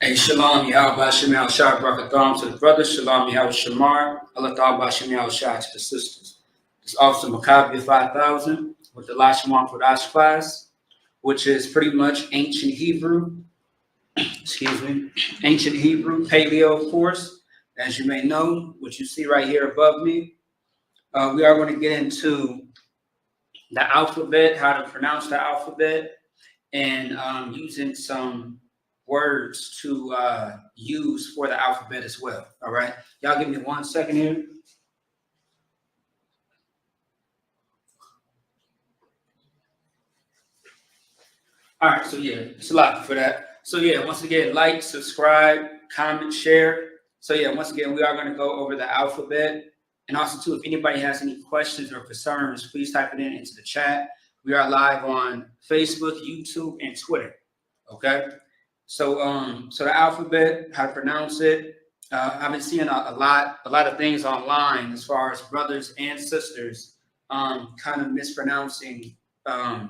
Hey, Shalom, Yahweh Shem Al Shah Barakatham to the brothers, Shalom Yahweh Shamar, Allah Ta'ala Shem Al Shah to the sisters. It's Officer Maccabee 5000 with the Lashawan Qadash class, which is pretty much ancient Hebrew, ancient Hebrew, paleo course. As you may know, what you see right here above me, we are going to get into the alphabet, how to pronounce the alphabet, and using some words to use for the alphabet as well. All right, y'all give me 1 second here. All right, so yeah, it's a lot for that. So yeah, once again, like, subscribe, comment, share. So yeah, once again, we are going to go over the alphabet. And also too, if anybody has any questions or concerns, please type it into the chat. We are live on Facebook, YouTube, and Twitter. Okay. So so the alphabet, how to pronounce it. I've been seeing a lot of things online as far as brothers and sisters kind of mispronouncing the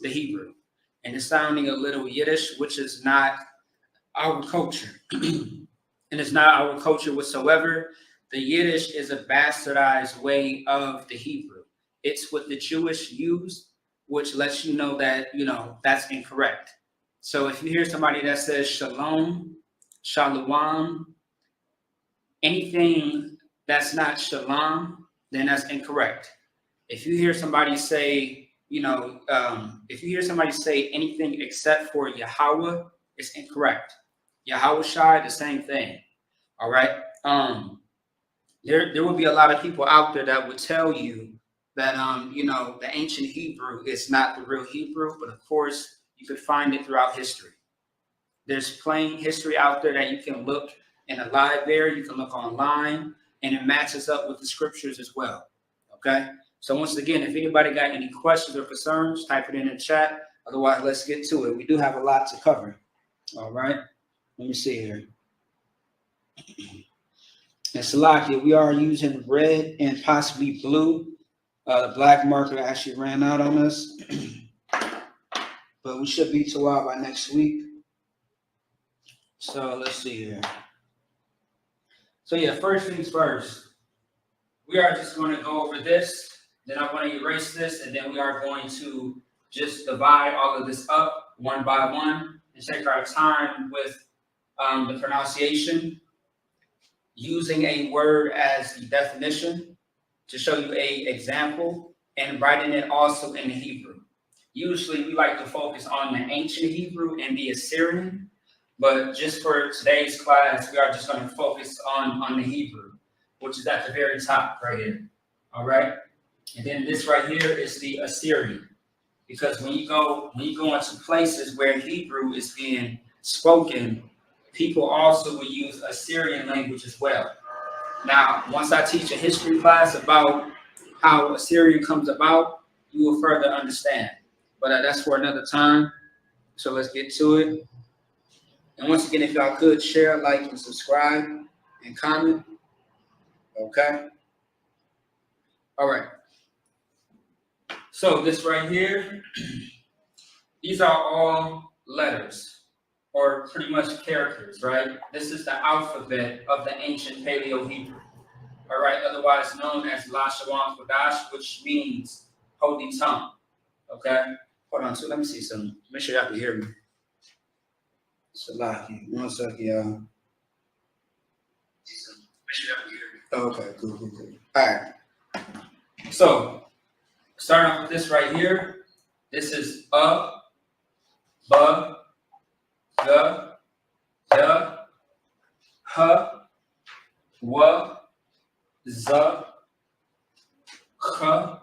Hebrew. And it's sounding a little Yiddish, which is not our culture. And it's not our culture whatsoever. The Yiddish is a bastardized way of the Hebrew. It's what the Jewish use, which lets you know that, that's incorrect. So if you hear somebody that says shalom, shalom, anything that's not shalom, then that's incorrect. If you hear somebody say, if you hear somebody say anything except for Yahweh, it's incorrect. Yahweh Shai, the same thing. All right. There will be a lot of people out there that would tell you that the ancient Hebrew is not the real Hebrew, but of course you could find it throughout history. There's plain history out there that you can look in a library, you can look online, and it matches up with the scriptures as well. Okay. So once again, if anybody got any questions or concerns, type it in the chat. Otherwise, let's get to it. We do have a lot to cover. All right. Let me see here. And Salakia, we are using red and possibly blue. The black marker actually ran out on us. But we should be to out by next week. So let's see here. So yeah, first things first. We are just going to go over this. Then I'm going to erase this, and then we are going to just divide all of this up one by one and take our time with the pronunciation, using a word as the definition to show you an example, and writing it also in the Hebrew. Usually we like to focus on the ancient Hebrew and the Assyrian, but just for today's class, we are just going to focus on the Hebrew, which is at the very top right here. All right. And then this right here is the Assyrian, because when you go into places where Hebrew is being spoken, people also will use Assyrian language as well. Now, once I teach a history class about how Assyrian comes about, you will further understand. But that's for another time. So let's get to it. And once again, if y'all could share, like, and subscribe, and comment. Okay. All right. So this right here, these are all letters, or pretty much characters, right? This is the alphabet of the ancient Paleo Hebrew, all right? Otherwise known as Lashawan Qadash, which means holy tongue, okay? Hold on, so let me see something. Make sure y'all can hear me. Salaki, 1 second, y'all. Make sure y'all can hear me. Okay, cool. All right. So, starting off with this right here, this is ba, ga, da, ha, wa, za, kha,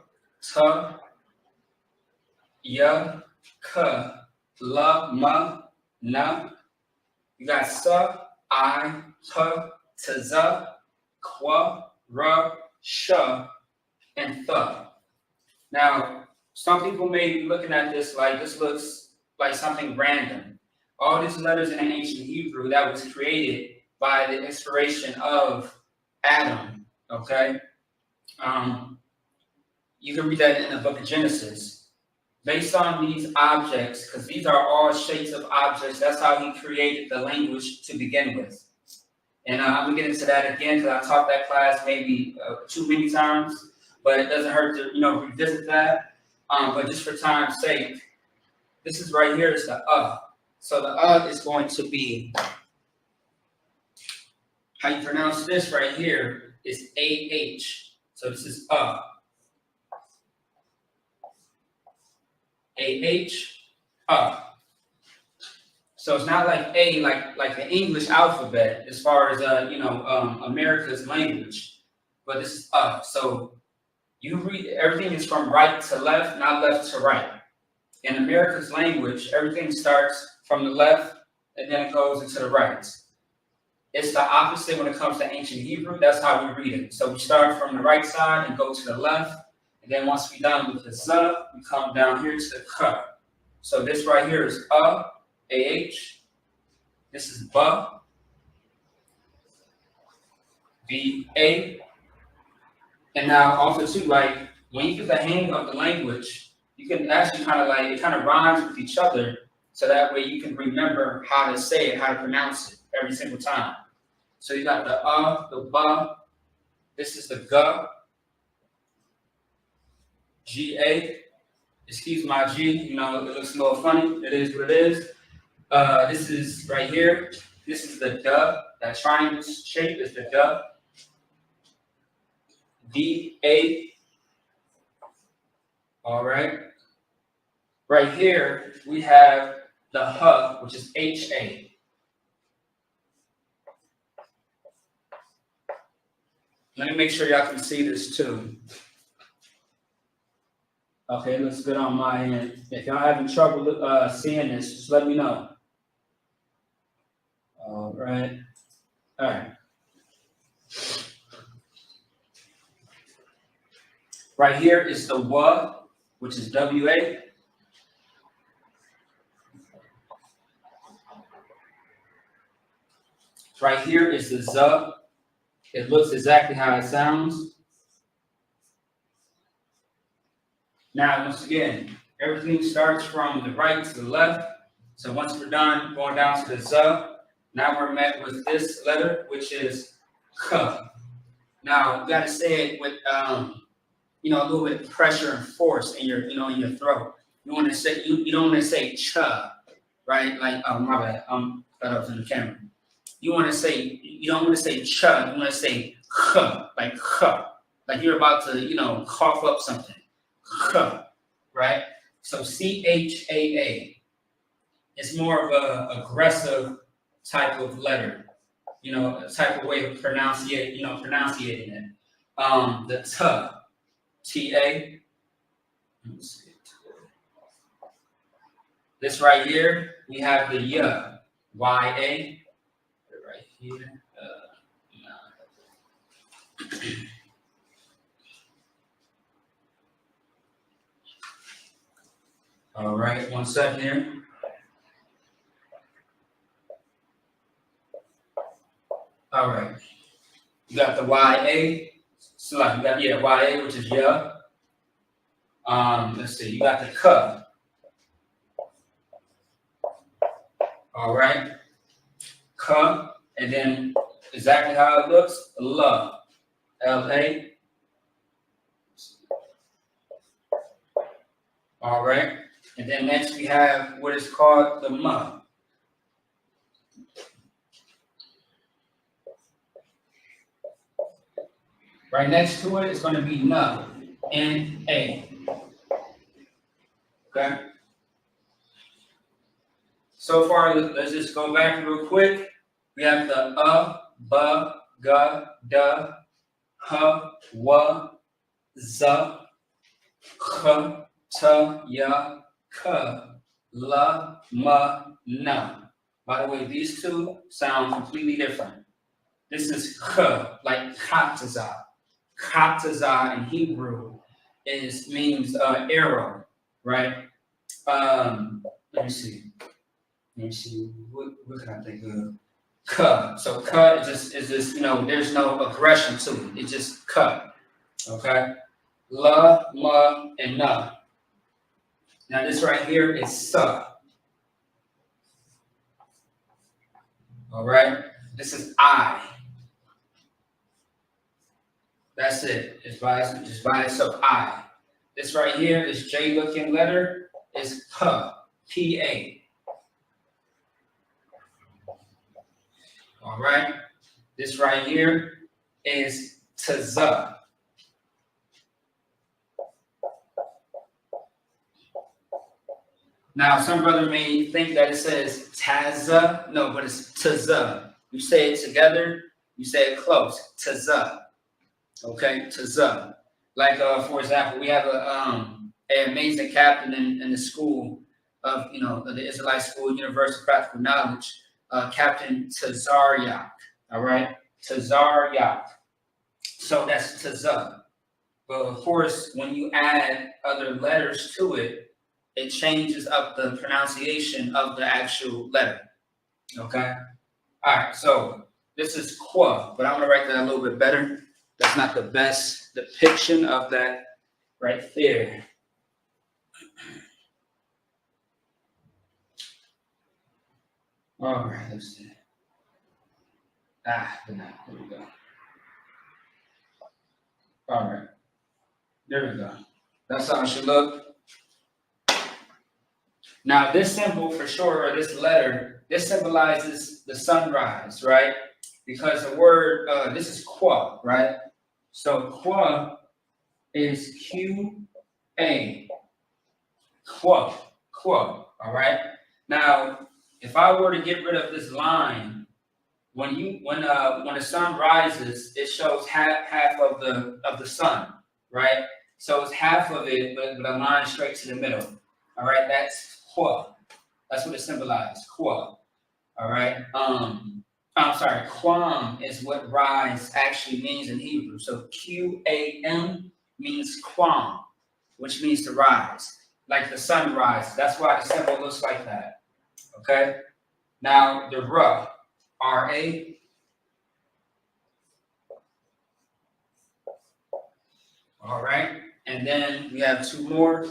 ta, ya, ka, la, ma, na. You got sa, I, ha, ta, za, kwa, ra, sha, and tha. Now, some people may be looking at this like this looks like something random. All these letters in ancient Hebrew that was created by the inspiration of Adam, okay? You can read that in the book of Genesis. based on these objects, because these are all shapes of objects, that's how he created the language to begin with. And I'm gonna get into that again because I taught that class maybe too many times, but it doesn't hurt to revisit that. But just for time's sake, this is right here is the So the is going to be, how you pronounce this right here is A-H. So this is A-H, So it's not like A, like the English alphabet, as far as America's language, but this is So you read, everything is from right to left, not left to right. In America's language, everything starts from the left and then it goes into the right. It's the opposite when it comes to ancient Hebrew. That's how we read it. So we start from the right side and go to the left, and then once we're done with the Z, we come down here to the K. So this right here is A-H. This is ba, B-A. And now also too, like when you get the hang of the language, you can actually it kind of rhymes with each other, so that way you can remember how to say it, how to pronounce it every single time. So you got the ba, this is the ga, G-A. Excuse my G, it looks a little funny. It is what it is. This is right here. This is the duh. That triangle shape is the duh. D-A. All right. Right here, we have the huh, which is H-A. Let me make sure y'all can see this too. Okay, looks good on my end. If y'all having trouble seeing this, just let me know. All right. All right. Right here is the wa, which is W-A. Right here is the Z. It looks exactly how it sounds. Now, once again, everything starts from the right to the left. So once we're done going down to the Z, now we're met with this letter, which is K. Now, you got to say it with, a little bit of pressure and force in your, in your throat. You want to say, you don't want to say ch, right? Like, oh, my bad. Thought I was in the camera. You don't want to say ch, you want to say k, like k. Like you're about to, cough up something. K, right? So C-H-A-A. It's more of a aggressive type of letter, a type of way of pronunciating it. The T-A. Let's see. This right here, we have the Y, Y-A. Right here. All right, 1 second here. All right. You got the Y-A. So like you got Y-A, which is yeah. Let's see, you got the K. All right. K, and then exactly how it looks, L. L-A. All right. And then next we have what is called the M. Right next to it is going to be N, N-A. Okay? So far, let's just go back real quick. We have the B, G, D, H, W, Z, K, T, Y, K, L, M, N. By the way, these two sound completely different. This is K, like Kataza. Kataza in Hebrew means arrow, right? Let me see. What can I think of? K. So K is just there's no aggression to it. It's just K. Okay. La, ma, and na. Now this right here is sa. All right. This is I. That's it. Just by itself, I. This right here, this J looking letter is P. P-A. All right. This right here is Tza. Now, some brother may think that it says Tazza. No, but it's Tza. You say it together, you say it close. Tza. Okay, Tza. Like, for example, we have an amazing captain in the school of, the Israelite School, University of Practical Knowledge, Captain Tazaryak. All right, Tazaryak. So that's Tza. But of course, when you add other letters to it, it changes up the pronunciation of the actual letter. Okay? All right, so this is qua, but I'm going to write that a little bit better. That's not the best depiction of that right there. All right, let's see. There we go. All right, there we go. That's how it should look. Now, this symbol for sure, or this letter, this symbolizes the sunrise, right? Because the word, this is qua, right? So qua is Q-A. Qua, all right? Now, if I were to get rid of this line, when the sun rises, it shows half of the sun, right? So it's half of it, but a line straight to the middle. All right, that's qua. That's what it symbolizes, qua. All right. I'm sorry, quam is what rise actually means in Hebrew. So Q-A-M means quam, which means to rise, like the sunrise. That's why the symbol looks like that. Okay. Now the ra, R-A. All right. And then we have two more,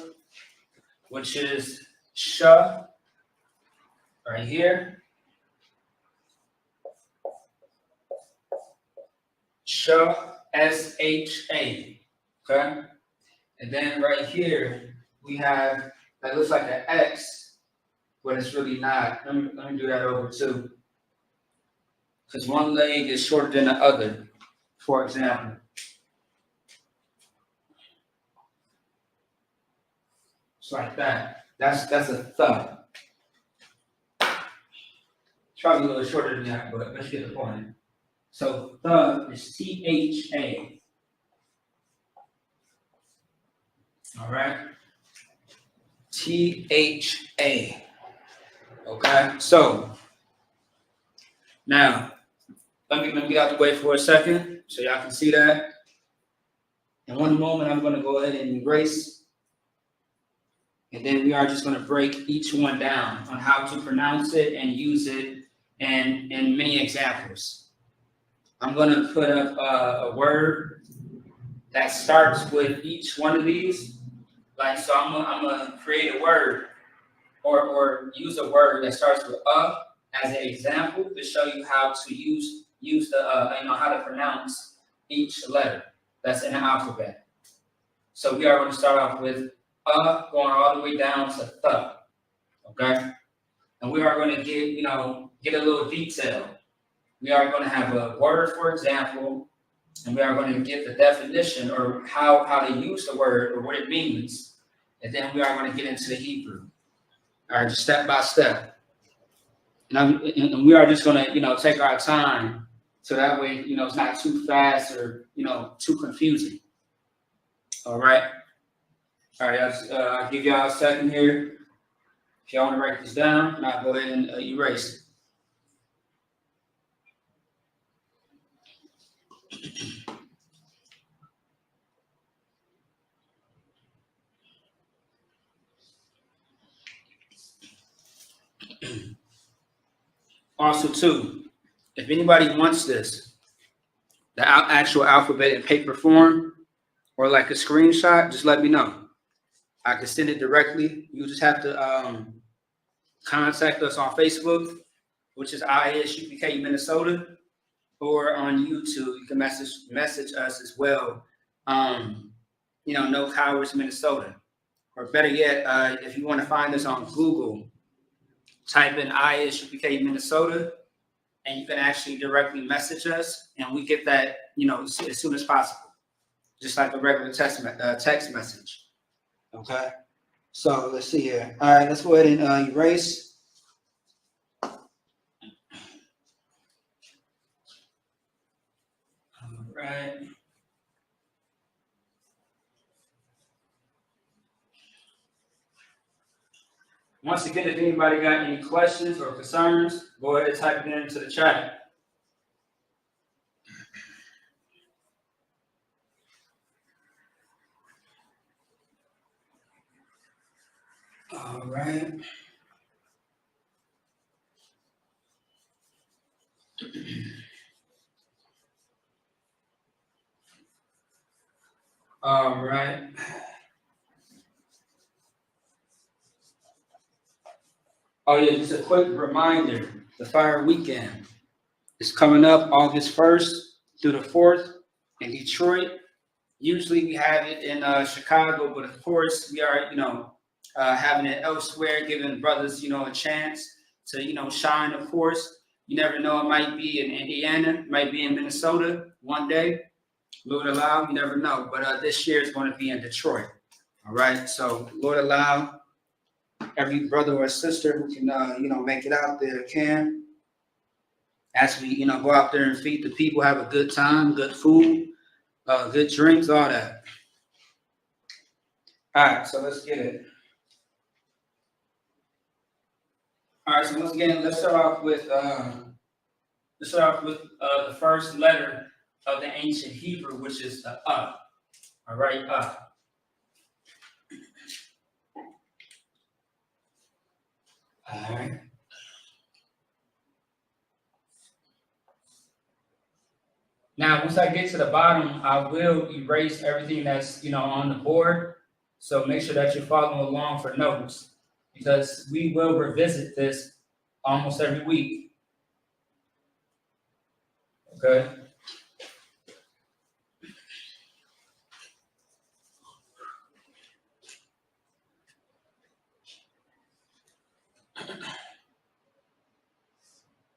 which is sha, right here. Sha, S-H-A, okay? And then right here, we have, that looks like an X, but it's really not. Let me do that over too. Because one leg is shorter than the other, for example. It's like that. That's a thumb. It's probably a little shorter than that, but let's get the point. So the is T-H-A. All right. T-H-A. Okay. So now let me get out the way for a second so y'all can see that. In one moment, I'm going to go ahead and erase. And then we are just going to break each one down on how to pronounce it and use it in many examples. I'm going to put up a word that starts with each one of these. Like, so I'm going to create a word or use a word that starts with as an example to show you how to use the, how to pronounce each letter that's in the alphabet. So we are going to start off with going all the way down to th. Okay? And we are going to get a little detail. We are going to have a word, for example, and we are going to get the definition or how to use the word or what it means. And then we are going to get into the Hebrew. All right, just step by step. And we are just going to, take our time so that way, it's not too fast or, too confusing. All right. All right, I'll give y'all a second here. If y'all want to write this down, and I'll go ahead and erase it. Also, too, if anybody wants this, the actual alphabet in paper form or like a screenshot, just let me know. I can send it directly. You just have to contact us on Facebook, which is ISUPK Minnesota, or on YouTube. You can message us as well. No Cowards Minnesota, or better yet, if you want to find us on Google, type in ISUPK Minnesota, and you can actually directly message us, and we get that as soon as possible, just like a regular text message. Okay. So let's see here. All right, let's go ahead and erase. All right. Once again, if anybody got any questions or concerns, go ahead and type it into the chat. All right. All right. Oh yeah, just a quick reminder, the Fire Weekend is coming up August 1st through the 4th in Detroit. Usually we have it in Chicago, but of course we are, having it elsewhere, giving brothers, a chance to, shine, of course. You never know, it might be in Indiana, it might be in Minnesota one day. Lord allow, you never know. But this year is going to be in Detroit. All right. So Lord allow, every brother or sister who can, make it out there can. As we, go out there and feed the people, have a good time, good food, good drinks, all that. All right. So let's get it. All right. So once again, let's start off with the first letter of the ancient Hebrew, which is the All right. All right. Now, once I get to the bottom, I will erase everything that's, on the board. So make sure that you're following along for notes, because we will revisit this almost every week. Okay.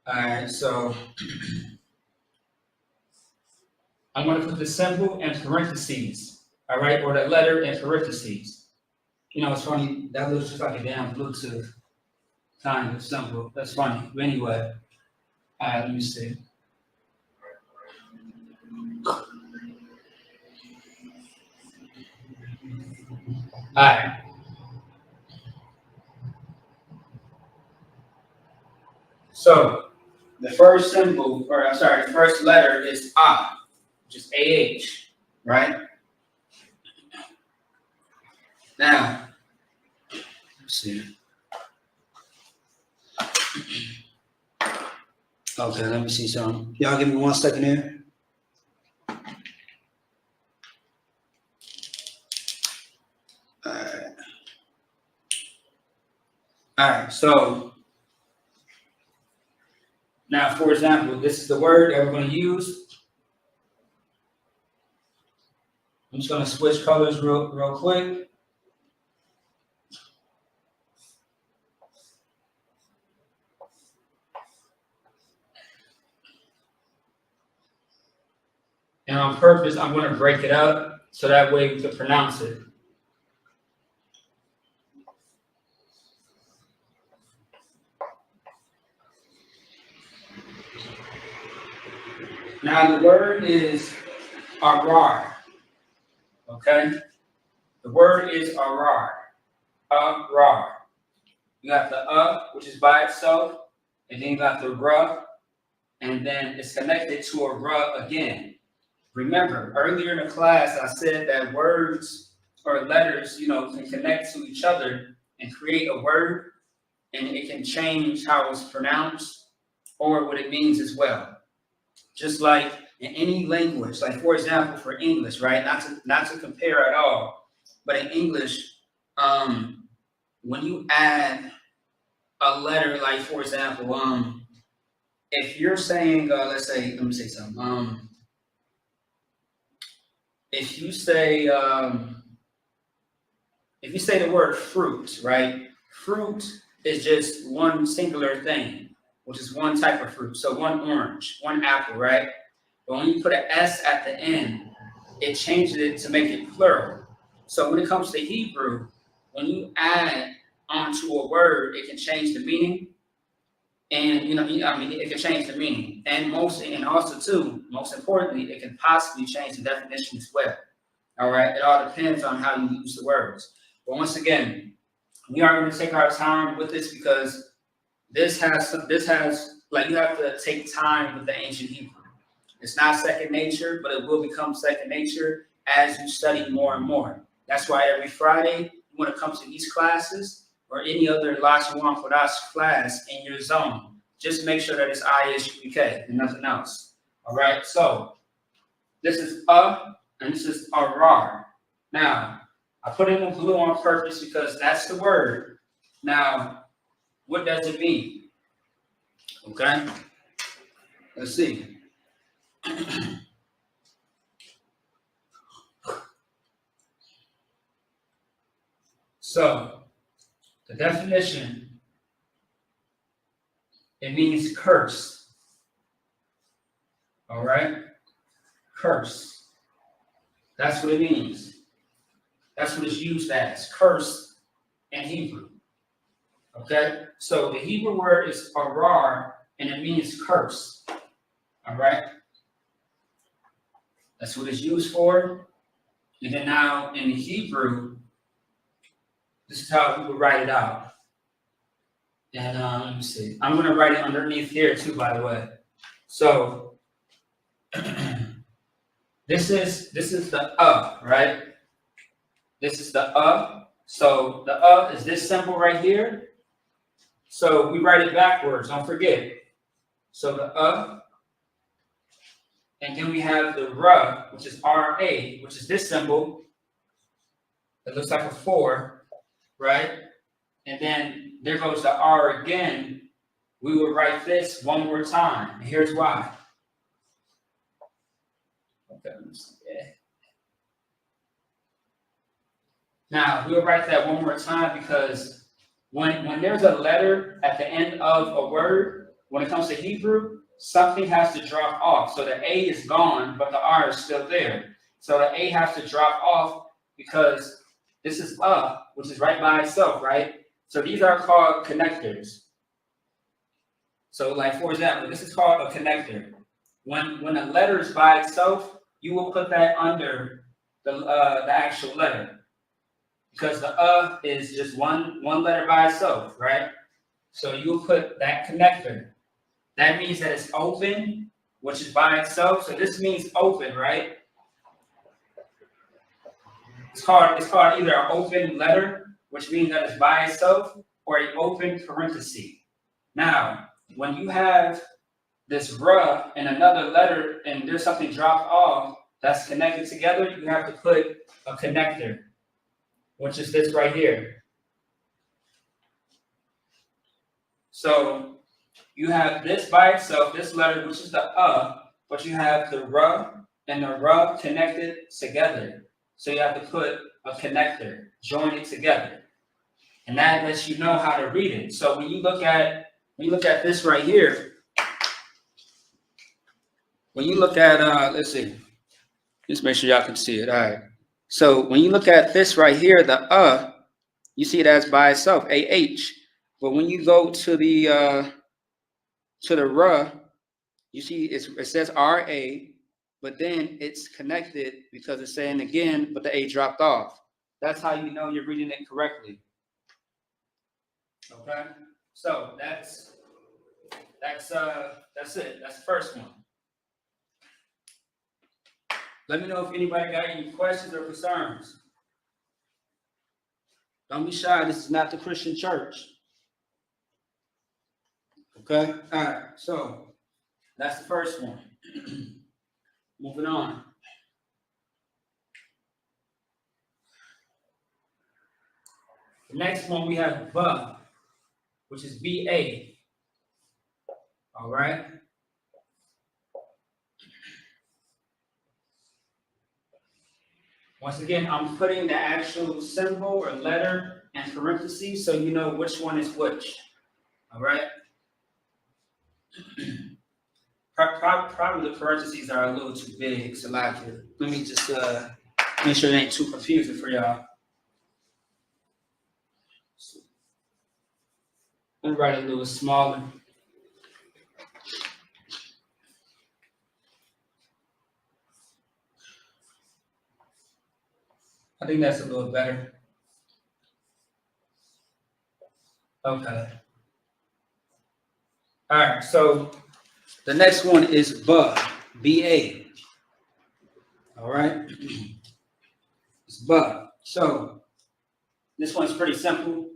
All right, so I'm going to put the symbol in parentheses, all right, or the letter in parentheses. It's funny, that looks just like a damn Bluetooth kind of symbol. That's funny. But anyway, all right, let me see. All right. So the first symbol, or I'm sorry, the first letter is Ah, which is AH, right? Now, let's see. Okay, let me see something. Y'all give me 1 second here. All right, so now, for example, this is the word that we're going to use. I'm just going to switch colors real quick. And on purpose, I'm going to break it up so that way we can pronounce it. Now, the word is arar. Okay? The word is arar. Arar. You got the which is by itself, and then you got the ra, and then it's connected to a ra again. Remember, earlier in the class, I said that words or letters, can connect to each other and create a word, and it can change how it's pronounced or what it means as well. Just like in any language, like for example, for English, right? Not to compare at all, but in English, when you add a letter, like for example, if you're saying, let's say, let me say something. If you say, the word fruit, right? Fruit is just one singular thing, which is one type of fruit. So one orange, one apple, right? But when you put an S at the end, it changes it to make it plural. So when it comes to Hebrew, when you add onto a word, it can change the meaning. And it can change the meaning. And also too, most importantly, it can possibly change the definition as well. All right. It all depends on how you use the words. But once again, we are going to take our time with this because this has like you have to take time with the ancient Hebrew. It's not second nature, but it will become second nature as you study more and more. That's why every Friday you want to come to these classes or any other Lashawan Qadash class in your zone. Just make sure that it's ISUPK and nothing else. All right. So this is and this is arar. Now I put it in blue on purpose because that's the word. Now, what does it mean? Okay. Let's see. So, the definition, it means curse. All right? Curse. That's what it means. That's what it's used as, curse in Hebrew. Okay? So, the Hebrew word is arar, and it means curse. All right? That's what it's used for. And then now, in Hebrew, this is how we would write it out. And let me see. I'm going to write it underneath here too, by the way. So this is the right? This is the So the is this symbol right here. So we write it backwards. Don't forget. So the and then we have the ra, which is RA, which is this symbol. It looks like a 4, right? And then there goes the R again. We will write this one more time. And here's why. Okay, now we'll write that one more time because when there's a letter at the end of a word, when it comes to Hebrew, something has to drop off. So the A is gone, but the R is still there. So the A has to drop off because this is which is right by itself, right? So these are called connectors. So like, for example, this is called a connector. When a letter is by itself, you will put that under the actual letter. Because the is just one letter by itself, right? So you'll put that connector. That means that it's open, which is by itself. So this means open, right? It's called either an open letter, which means that it's by itself, or an open parenthesis. Now, when you have this ra and another letter, and there's something dropped off that's connected together, you have to put a connector, which is this right here. So you have this by itself, this letter, which is the but you have the ra and the ra connected together. So you have to put a connector, join it together. And that lets you know how to read it. So when you look at this right here, when you look at let's see, just make sure y'all can see it. All right. So when you look at this right here, the you see it as by itself, AH. But when you go to the ra, you see it says RA, but then it's connected because it's saying again, but the A dropped off. That's how you know you're reading it correctly. Okay, so that's it. That's the first one. Let me know if anybody got any questions or concerns. Don't be shy. This is not the Christian church. Okay, all right. So that's the first one. Moving on. The next one we have ba, which is B-A. All right. Once again, I'm putting the actual symbol or letter in parentheses so you know which one is which. All right. Probably the parentheses are a little too big, so like, let me just make sure it ain't too confusing for y'all. Let me write a little smaller. I think that's a little better. Okay. All right, so the next one is ba, B-A. All right. It's ba. So this one's pretty simple.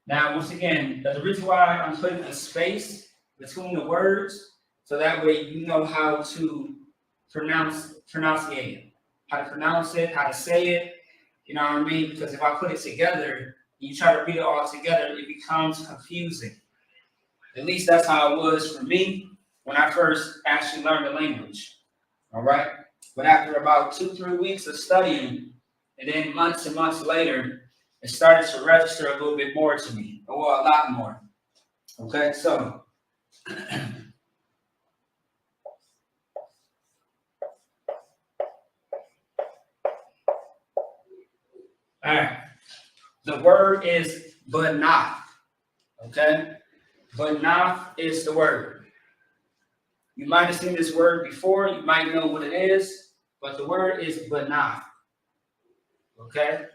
Now, once again, the reason why I'm putting a space between the words, so that way you know how to pronunciate it, how to pronounce it, how to say it. You know what I mean? Because if I put it together, you try to read it all together, it becomes confusing. At least that's how it was for me when I first actually learned the language. All right. But after about 2-3 weeks of studying, and then months and months later, it started to register a little bit more to me, or a lot more. Okay, so all right. The word is banaf. Okay? Banaf is the word. You might have seen this word before, you might know what it is, but the word is banaf. Okay?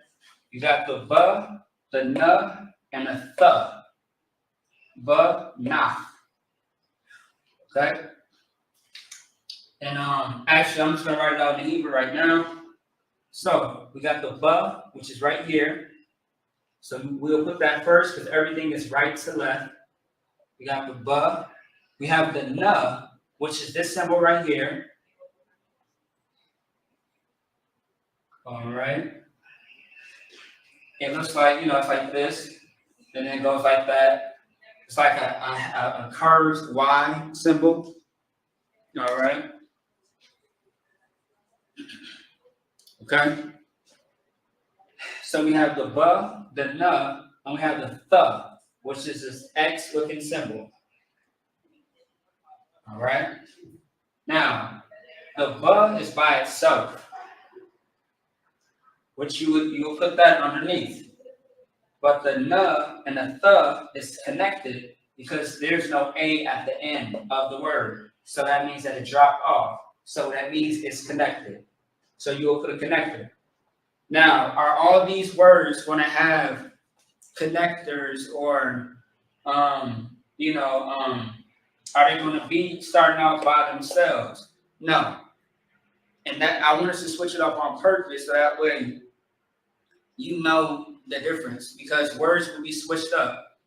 You got the ba, the na, and the th. Banaf. Okay? And actually I'm just gonna write it out in Hebrew right now. So we got the ba, which is right here. So we'll put that first because everything is right to left. We got the ba. We have the na, which is this symbol right here. All right. It looks like, it's like this. And then it goes like that. It's like a curved Y symbol. All right. Okay. So we have the ba, the na, and we have the th, which is this X looking symbol. All right. Now, the ba is by itself, which you will put that underneath. But the na and the th is connected because there's no A at the end of the word. So that means that it dropped off. So that means it's connected. So you will put a connector. Now, are all these words going to have connectors or, are they going to be starting out by themselves? No. And that I want us to switch it up on purpose so that way you know the difference because words will be switched up.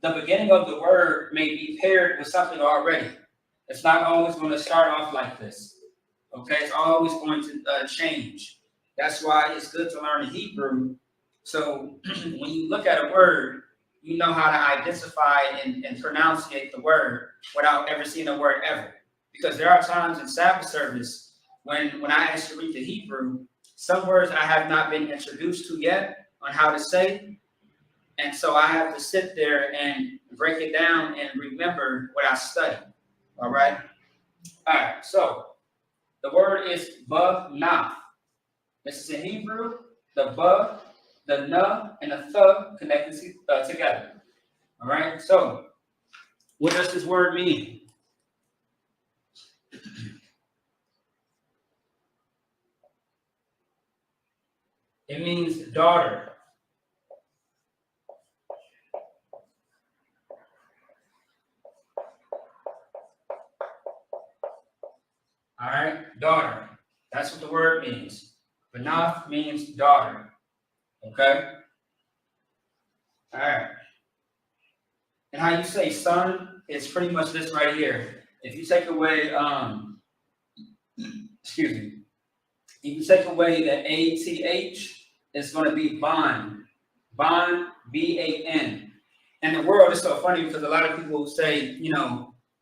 The beginning of the word may be paired with something already. It's not always going to start off like this. Okay, it's always going to change. That's why it's good to learn Hebrew. So when you look at a word, you know how to identify and pronunciate the word without ever seeing the word ever. Because there are times in Sabbath service when I actually read the Hebrew, some words I have not been introduced to yet on how to say. And so I have to sit there and break it down and remember what I studied. All right? All right, so the word is banaf. This is in Hebrew. The ba, the na, and the th connected together. All right, so what does this word mean? It means daughter. All right, daughter. That's what the word means. Banaf means daughter. Okay? All right. And how you say son is pretty much this right here. If you take away, excuse me. If you take away the ATH, it's going to be bond. Bond, B-A-N. And the world is so funny because a lot of people say,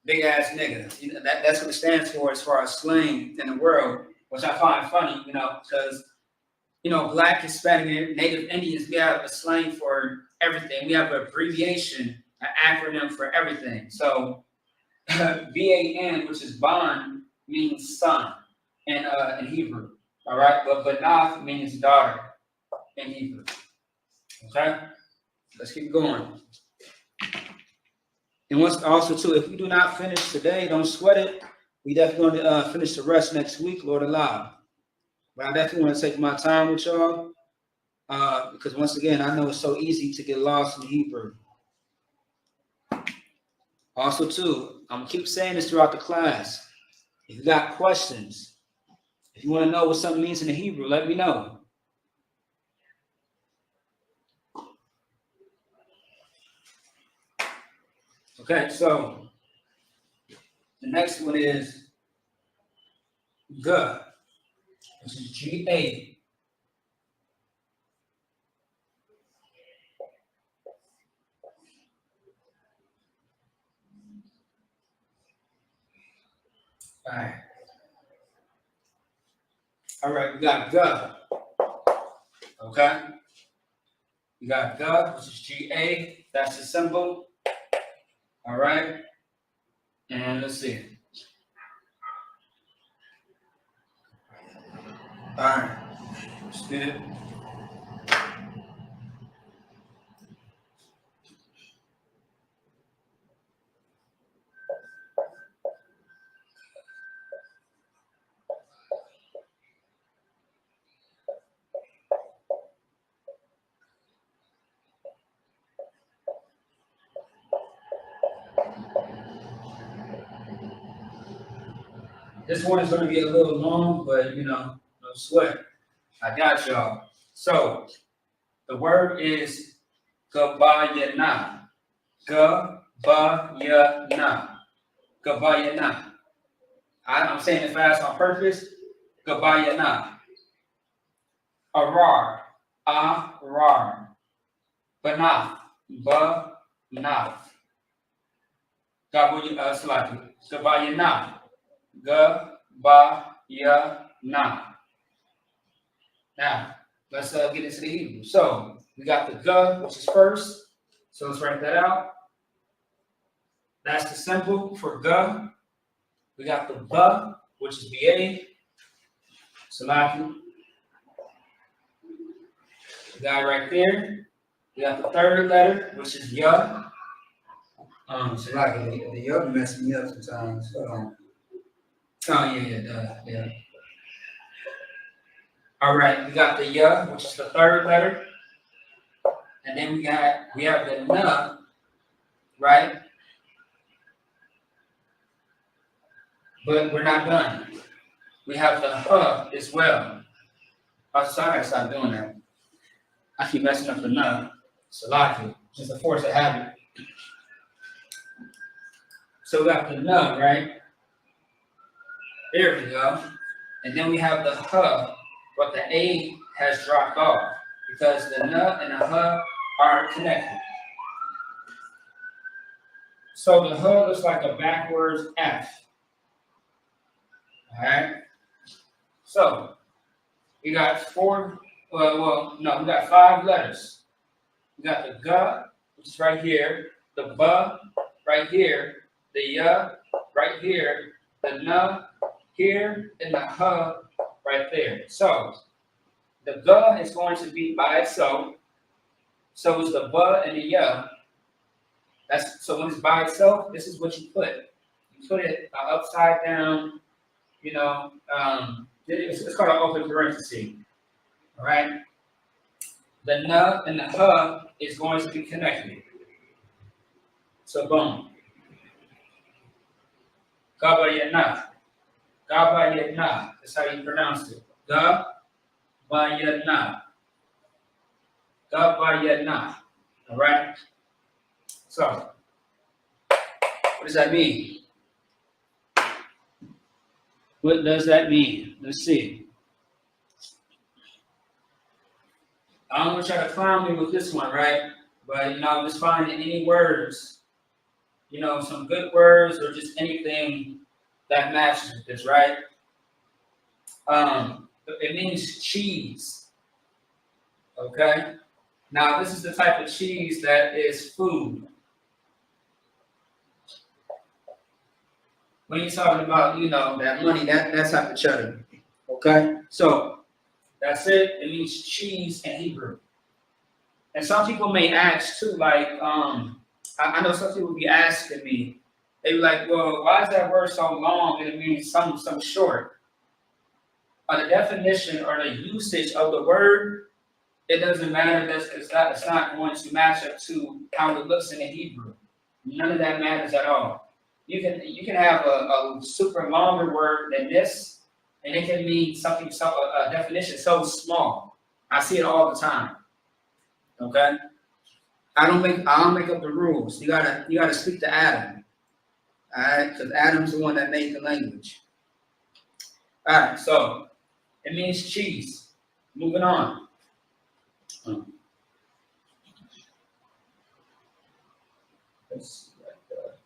big ass nigga. That's what it stands for as far as slang in the world, which I find funny, because, Black, Hispanic, Native Indians, we have a slang for everything. We have an abbreviation, an acronym for everything. So B-A-N, which is bond, means son in Hebrew. All right, but Banath means daughter in Hebrew. Okay, let's keep going. And what's also too, if we do not finish today, don't sweat it. We definitely going to finish the rest next week, Lord alive. But I definitely want to take my time with y'all because once again, I know it's so easy to get lost in Hebrew. Also too, I'm gonna keep saying this throughout the class. If you got questions, if you want to know what something means in the Hebrew, let me know. Okay, so the next one is G, which is G-A. All right, we got G. Okay? You got G, which is G-A. That's the symbol. All right? And let's see. All right. Let's get it. This one is going to be a little long, but no sweat. I got y'all. So the word is gabayana. Gabayana. Gabayana. I'm saying it fast on purpose. Gabayana. Arar. Arar. Banath. Banath. Gabayana. Gabayana. Now, let's get into the Hebrew. So, we got the G, which is first. So, let's write that out. That's the symbol for G. We got the B, which is B-A. Salaki. We got it right there. We got the third letter, which is Y. Salaki, the Y mess me up sometimes. Oh, yeah. All right, we got the Y, which is the third letter. And then we have the N, right? But we're not done. We have the H as well. I'm sorry I stopped doing that. I keep messing up the N. Salaki, just a force of habit. So we got the N, right? There we go. And then we have the H, but the A has dropped off because the N and the H are connected. So the H looks like a backwards F. All right. So we got we got 5 letters. We got the G, which is right here, the B right here, the Y right here, the N here, and the H right there. So the G is going to be by itself. So is the B and the Y. So when it's by itself, this is what you put. You put it upside down. It's called an open parenthesis. All right. The N and the H is going to be connected. So boom. Gabayana. Gabayana. That's how you pronounce it. Gabayana. Gabayana. All right. So, what does that mean? What does that mean? Let's see. I don't want to try to clown me with this one, right? But just finding any words, some good words or just anything that matches with this, right? It means cheese. Okay. Now this is the type of cheese that is food. When you're talking about, that money, that type of cheddar. Okay. So that's it. It means cheese in Hebrew. And some people may ask too, like, I know some people be asking me, they be like, well, why is that word so long and it means some short? The definition or the usage of the word, it doesn't matter. It's not going to match up to how it looks in the Hebrew. None of that matters at all. You can have a super longer word than this, and it can mean something a definition so small. I see it all the time. Okay, I don't make up the rules. You gotta speak to Adam. All right, because Adam's the one that made the language. All right, so it means cheese. Moving on. Let's see like that.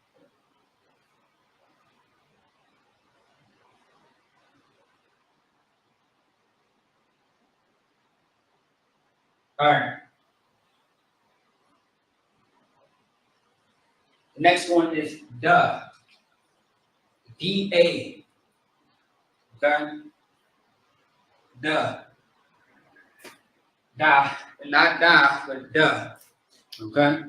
All right. The next one is duh. D-A. Okay? Duh. Da. Not da, but duh. Okay?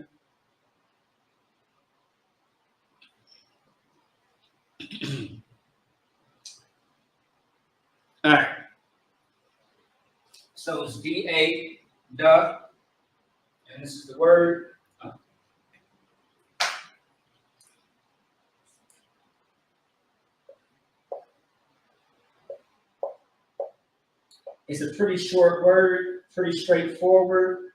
All right. So it's D-A, duh. And this is the word. It's a pretty short word, pretty straightforward.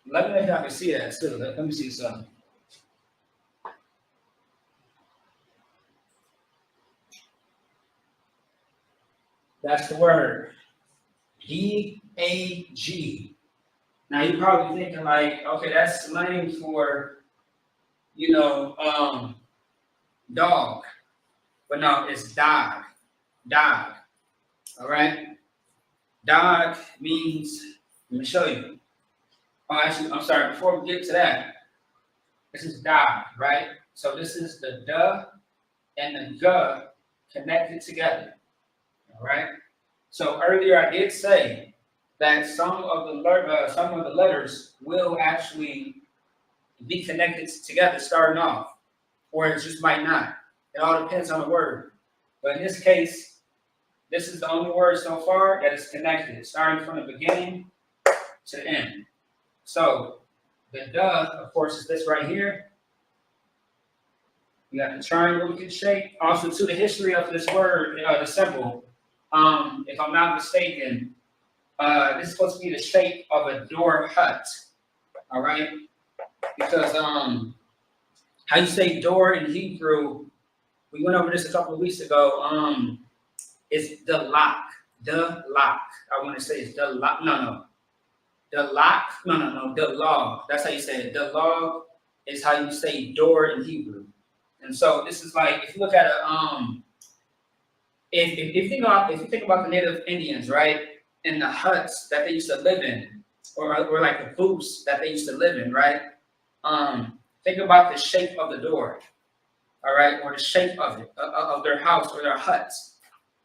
Let me know if y'all can see that too. Let me see something. That's the word. D-A-G. Now you're probably thinking like, okay, that's slang for, dog. But no, it's dog. Dog. All right? Dog means, let me show you. Oh, actually, I'm sorry, before we get to that, this is dog, right? So this is the duh and the guh connected together. All right? So earlier I did say that some of the letters will actually be connected together starting off, or it just might not. It all depends on the word. But in this case, this is the only word so far that is connected, starting from the beginning to the end. So the duh, of course, is this right here. We got the triangle we can shape. Also, to the history of this word, the symbol. If I'm not mistaken, this is supposed to be the shape of a door hut. All right, because how you say door in Hebrew, we went over this a couple of weeks ago. It's the lock. The lock. I want to say it's the lock. No. The lock. No. The log. That's how you say it. The log is how you say door in Hebrew. And so this is like, if you look at if you think about the native Indians, right, and the huts that they used to live in, or like the booths that they used to live in, right? Think about the shape of the door, all right, or the shape of it, of their house or their huts.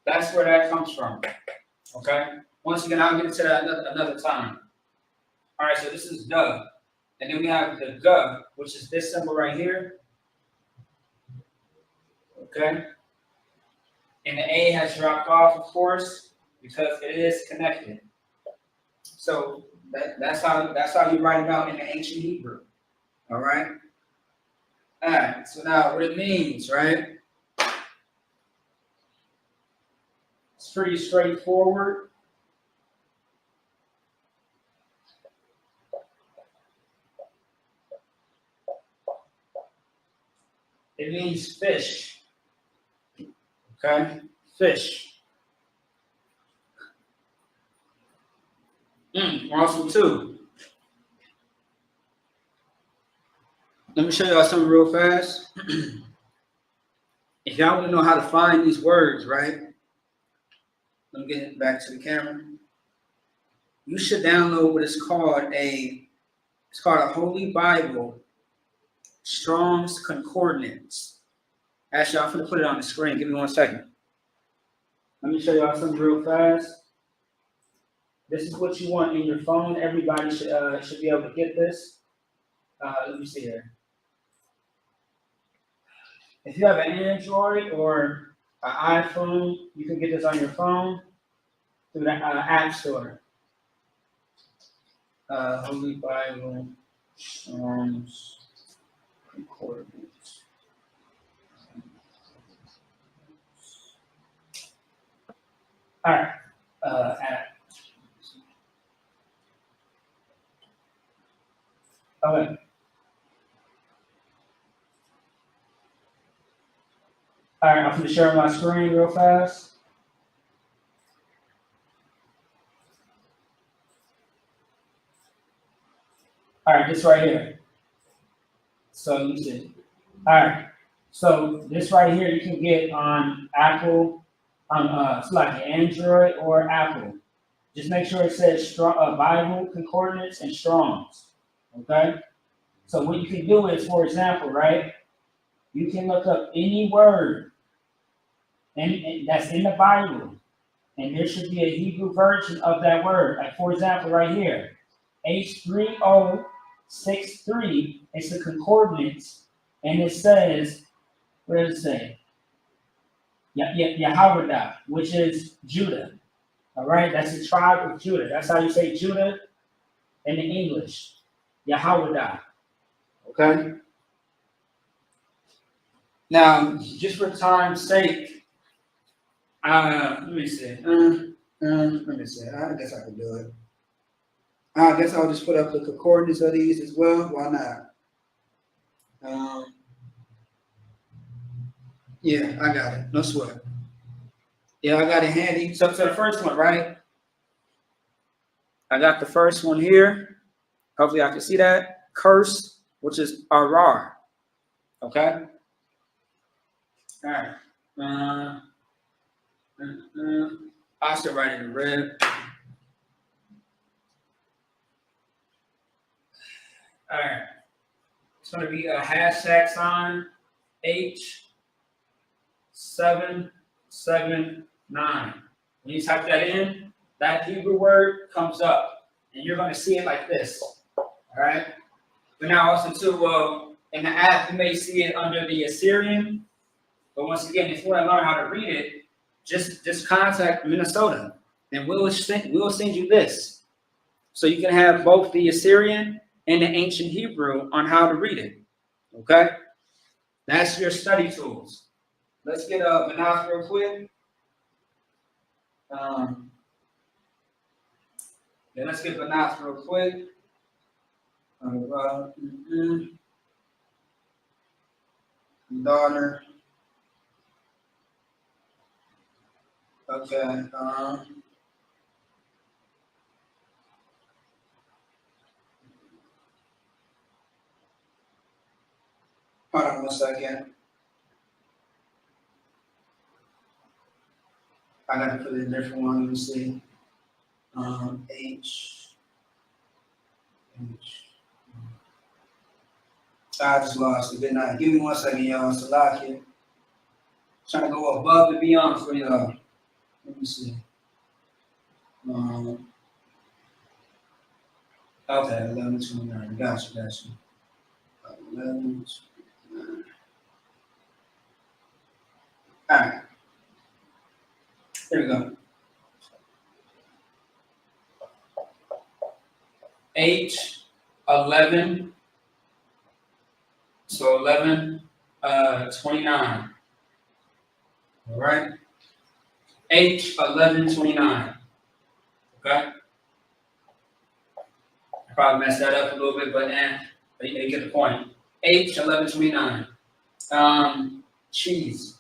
That's where that comes from. Okay. Once again, I'll get into that another time. All right. So this is duh, and then we have the guh, which is this symbol right here. Okay. And the A has dropped off, of course, because it is connected. So that's how you write it out in the ancient Hebrew. All right. All right. So now what it means, right? It's pretty straightforward. It means fish. Okay, fish. We're also two. Let me show y'all something real fast. If y'all want to know how to find these words, right? Let me get it back to the camera. You should download what is called a Holy Bible Strong's Concordance. Actually, I'm gonna put it on the screen. Give me 1 second. Let me show y'all something real fast. This is what you want in your phone. Everybody should be able to get this. Let me see here. If you have an Android or an iPhone, you can get this on your phone through the App Store. Holy Bible Strong's Concordance. All right. Okay. All right, I'm going to share my screen real fast. All right, this right here. So you see. All right. So this right here you can get on Apple, it's like Android or Apple. Just make sure it says Bible Concordance and Strong's. Okay. So what you can do is, for example, right? You can look up any word and that's in the Bible, and there should be a Hebrew version of that word. Like for example, right here, H3063 is the concordance, and it says, what does it say? Yahweh, which is Judah. All right, that's the tribe of Judah. That's how you say Judah in the English. Yahweh. Okay. Now, just for time's sake, let me see. Let me see. I guess I can do it. I guess I'll just put up the concordance of these as well. Why not? Yeah, I got it. No sweat. Yeah, I got it handy. So the first one, right? I got the first one here. Hopefully I can see that. Curse, which is arar. Okay? All right. I'll still write it in red. All right. It's going to be a hashtag sign H779. When you type that in, that Hebrew word comes up, and you're going to see it like this. All right. But now also too, in the app, you may see it under the Assyrian. But once again, if you want to learn how to read it, just contact Minnesota, and we'll send you this, so you can have both the Assyrian and the ancient Hebrew on how to read it. Okay, that's your study tools. Let's get Manath real quick. Let's get Manath real quick. Daughter. Okay. Hold on 1 second. I gotta put in a different one. Let me see. H. I just lost it. Good night. Give me 1 second, y'all. Salakia. Trying to go above and beyond for y'all. Let me see. Okay, 11:29. Gotcha. 11:29. All right. There we go. H11. So 11:29. All right. H11:29. Okay. I probably messed that up a little bit, but you get the point. H11:29. Cheese.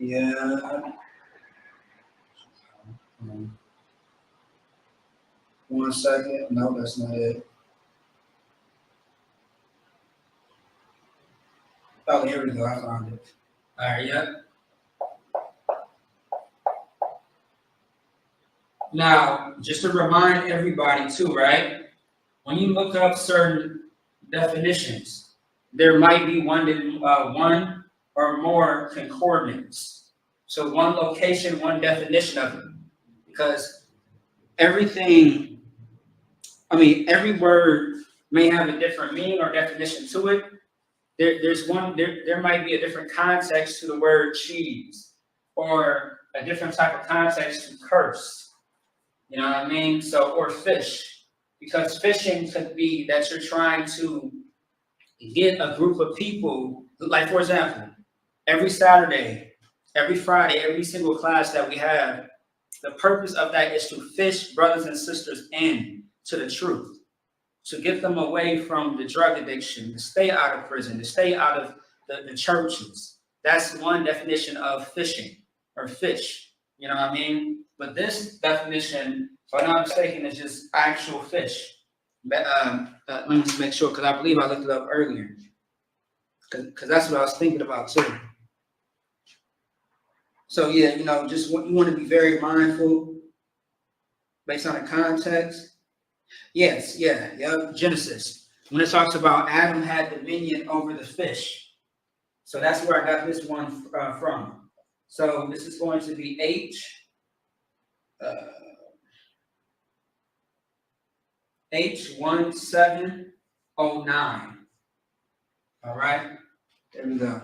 Yeah. 1 second. No, that's not it. Oh, here we go. I found it. All right, yep. Now, just to remind everybody too, right? When you look up certain definitions, there might be one or more concordance. So one location, one definition of it. Because everything, every word may have a different meaning or definition to it. There might be a different context to the word cheese, or a different type of context to curse. You know what I mean? So, or fish, because fishing could be that you're trying to get a group of people, like for example, every Saturday, every Friday, every single class that we have, the purpose of that is to fish brothers and sisters in to the truth, to get them away from the drug addiction, to stay out of prison, to stay out of the churches. That's one definition of fishing or fish. You know what I mean? But this definition, if I'm not mistaken, is just actual fish. Let me just make sure, because I believe I looked it up earlier. Because that's what I was thinking about too. So yeah, you want to be very mindful based on the context. Yes, yeah. Genesis. When it talks about Adam had dominion over the fish. So that's where I got this one from. So this is going to be H1709. All right, there we go.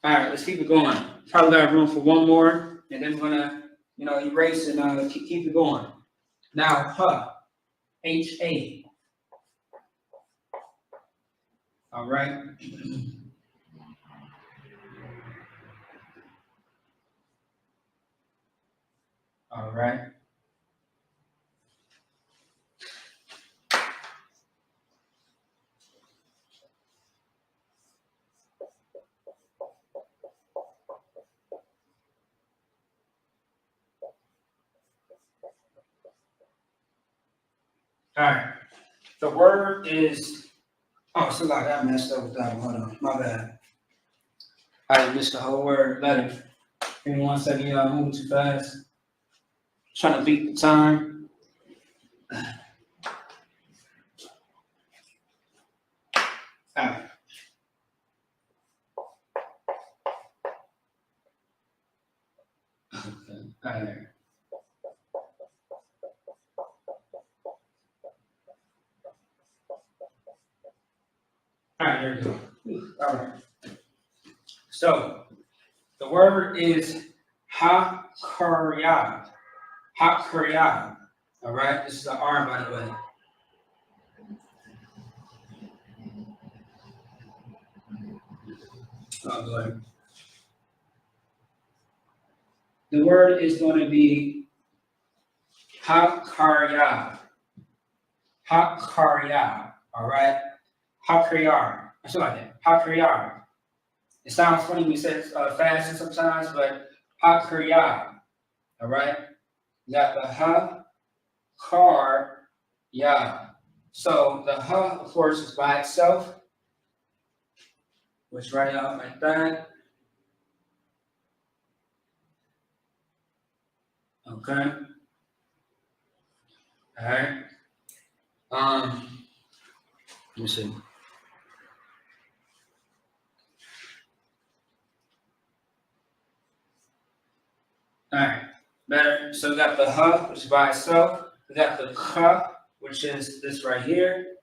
All right, let's keep it going. Probably got room for one more, and then we're gonna, erase and keep it going. Now, HA. All right. All right. All right. The word is. Oh, so like I messed up with that one. Hold on, my bad. I missed the whole word letter. Give me 1 second, y'all. Moving too fast. Trying to beat the time. All right. Okay. All right. All right, there we go. All right. So the word is hakuryah. Hakuryah. All right. This is an R, by the way. Oh, boy. The word is going to be hakuryah. Hakuryah. All right. Hakuryah. Something like that. Hakuryah. It sounds funny when you say it fast sometimes, but hakuryah. All right. You got the ha-kar-yah. So the ha, of course, is by itself, which right out like that. Okay. All right. Let me see. All right. Better. So we got the ha, which is by itself. We got the ka, which is this right here.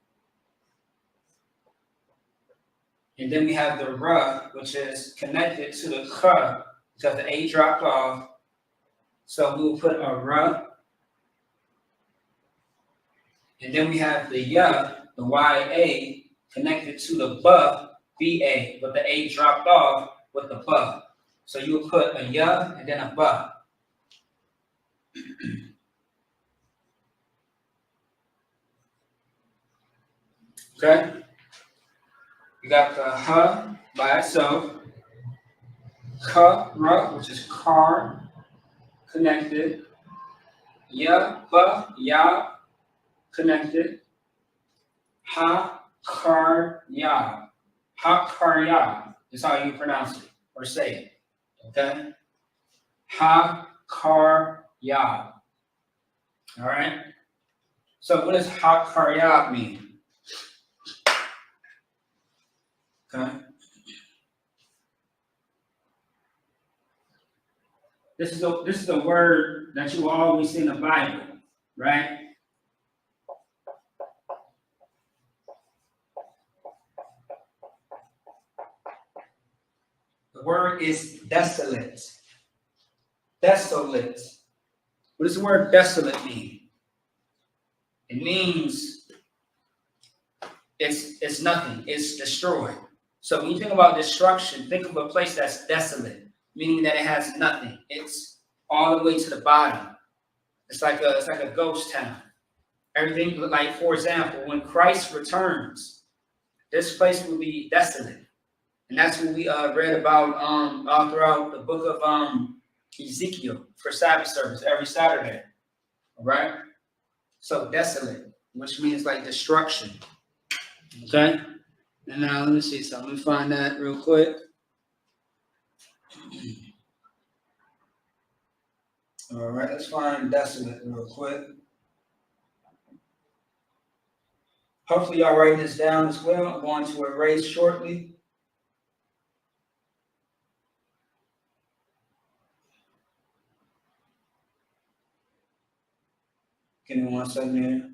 And then we have the ra, which is connected to the ka because the A dropped off. So we will put a ra. And then we have the ya, the YA, connected to the BA, but the A dropped off with the ba. So you will put a ya and then a ba. Okay? You got the ha by itself. Kara, which is car, connected. Ya, ba, ya, connected. Ha, kar, ya. Ha, kar, ya is how you pronounce it or say it. Okay? Ha, kar, ya. All right? So what does ha, kar, ya mean? Okay? This is a word that you will always see in the Bible, right? The word is desolate. Desolate. What does the word desolate mean? It means it's nothing. It's destroyed. So when you think about destruction, think of a place that's desolate, meaning that it has nothing. It's all the way to the bottom. It's like a ghost town. Everything, like for example, when Christ returns, this place will be desolate. And that's what we read about all throughout the book of Ezekiel for Sabbath service every Saturday. All right? So desolate, which means like destruction. Okay? And now let me see something. Let me find that real quick. All right, let's find desolate real quick. Hopefully y'all writing this down as well. I'm going to erase shortly. Give me 1 second here.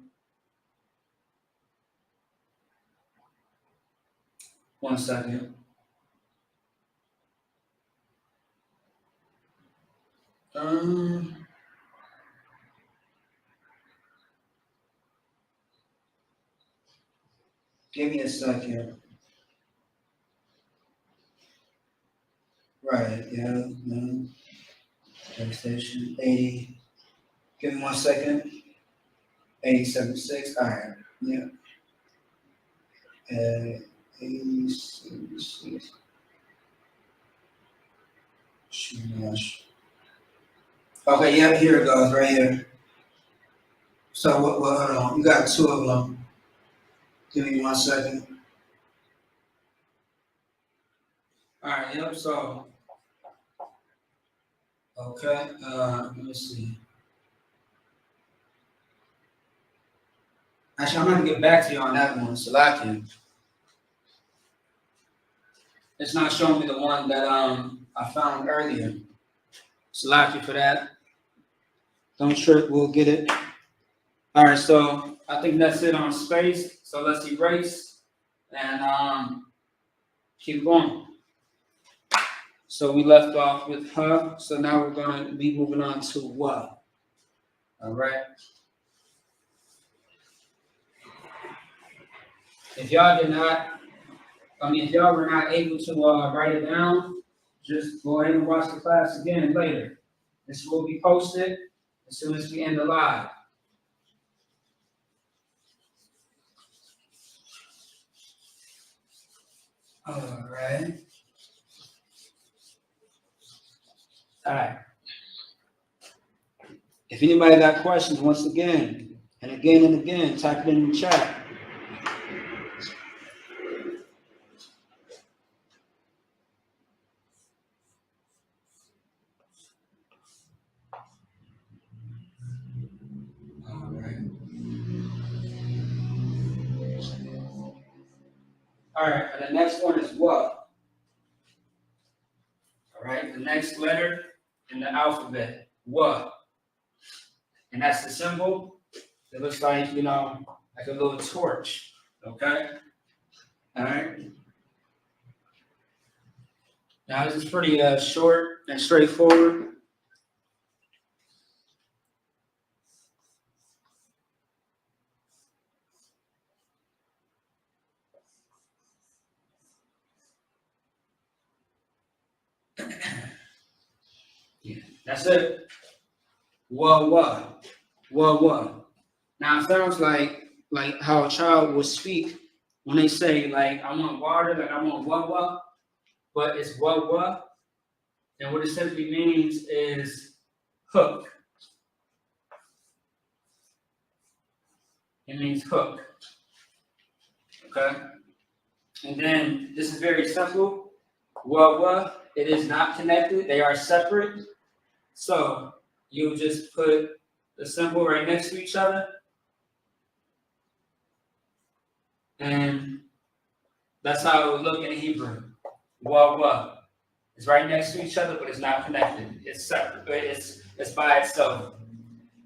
1 second. Give me a second. Right, yeah. No. PlayStation 80. Give me 1 second. 8076. All right. Yeah. 8076. Okay, yeah, here it goes, right here. So what hold on. You got 2 of them. Give me 1 second. All right, yep, so okay, let me see. Actually, I'm gonna get back to you on that one, Salakia. It's not showing me the one that I found earlier. Salakia for that. Don't trip, we'll get it. All right, so I think that's it on space. So let's erase and keep going. So we left off with her. So now we're going to be moving on to what? All right. If y'all if y'all were not able to write it down, just go ahead and watch the class again later. This will be posted as soon as we end the live. All right. All right. If anybody got questions, once again, and again, type it in the chat. All right. All right, and the next one is what? All right, the next letter in the alphabet, what? And that's the symbol. It looks like, like a little torch, okay? All right. Now, this is pretty short and straightforward. Yeah, that's it. What? Now, it sounds like how a child would speak when they say, like, I want water, like, I want what, but it's what. And what it simply means is hook. It means hook. Okay? And then this is very simple. It is not connected. They are separate. So you just put the symbol right next to each other. And that's how it would look in Hebrew. It's right next to each other, but it's not connected. It's separate. It's by itself.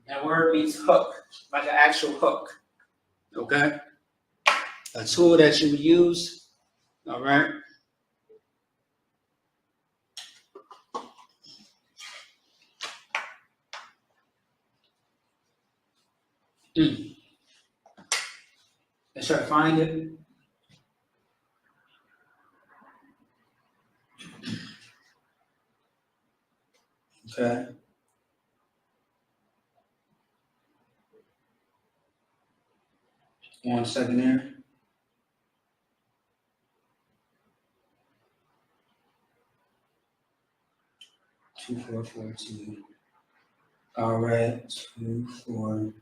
And the word means hook, like an actual hook. Okay? A tool that you would use. All right? Let's try to find it. Okay. One second there. Two, 4, 4, 2. All right. 2, 4,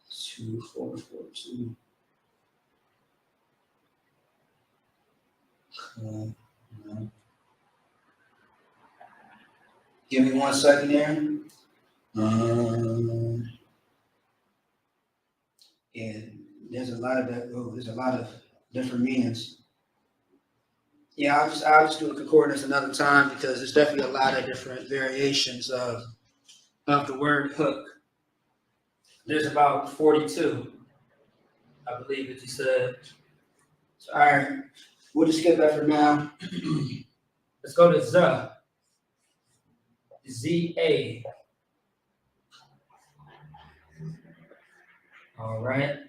2, 4, 4, 2. Okay. No. Give me 1 second there. And there's a lot of that. Oh, there's a lot of different meanings. Yeah, I'll just do a concordance another time because there's definitely a lot of different variations of the word hook. There's about 42, I believe that you said. So, all right, we'll just skip that for now. Let's go to Z-A. All right.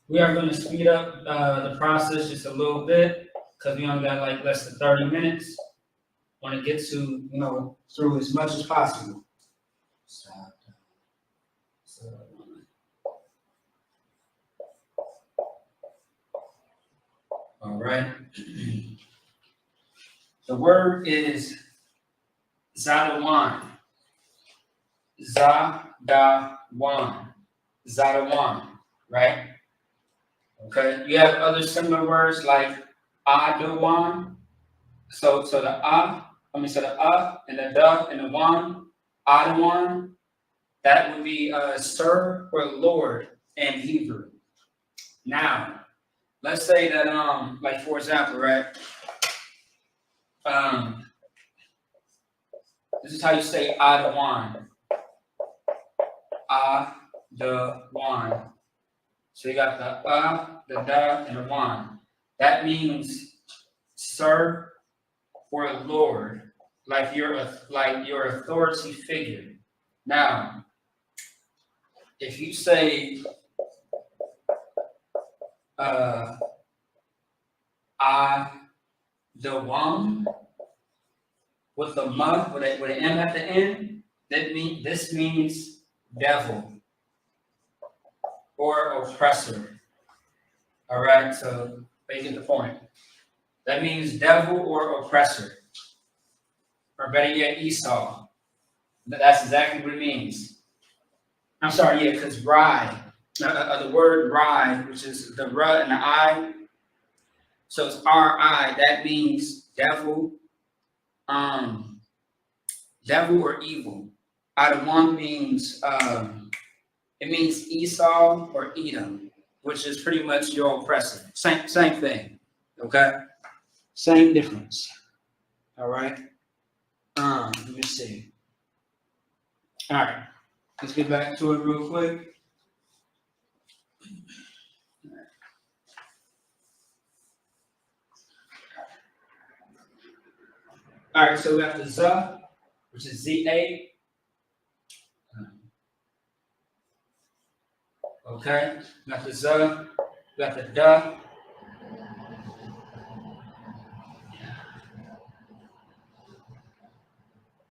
We are going to speed up the process just a little bit because we only got like less than 30 minutes. Want to get to, through as much as possible. Stop. All right. The word is Zadawan. Zadawan. Zadawan, right? Okay. You have other similar words like Adawan. So the the and the da and the wan, Adawan, that would be sir or Lord in Hebrew. Now, let's say that like for example, right? This is how you say Adawan. Adawan. So you got the da, and the wan. That means sir or Lord, like your authority figure. Now, if you say Adawan with the ma with an M at the end, this means devil or oppressor. All right, so they get the point. That means devil or oppressor, or better yet, Esau. That's exactly what it means. I'm sorry, yeah, because rye, the word rye, which is the r and the I, so it's R-I. That means devil, devil or evil. Adawan means it means Esau or Edom, which is pretty much your oppressor. Same thing. Okay? Same difference. All right. Let me see. All right. Let's get back to it real quick. All right, so we have the Z, which is Z-A. Okay, we got the Z, we got the da,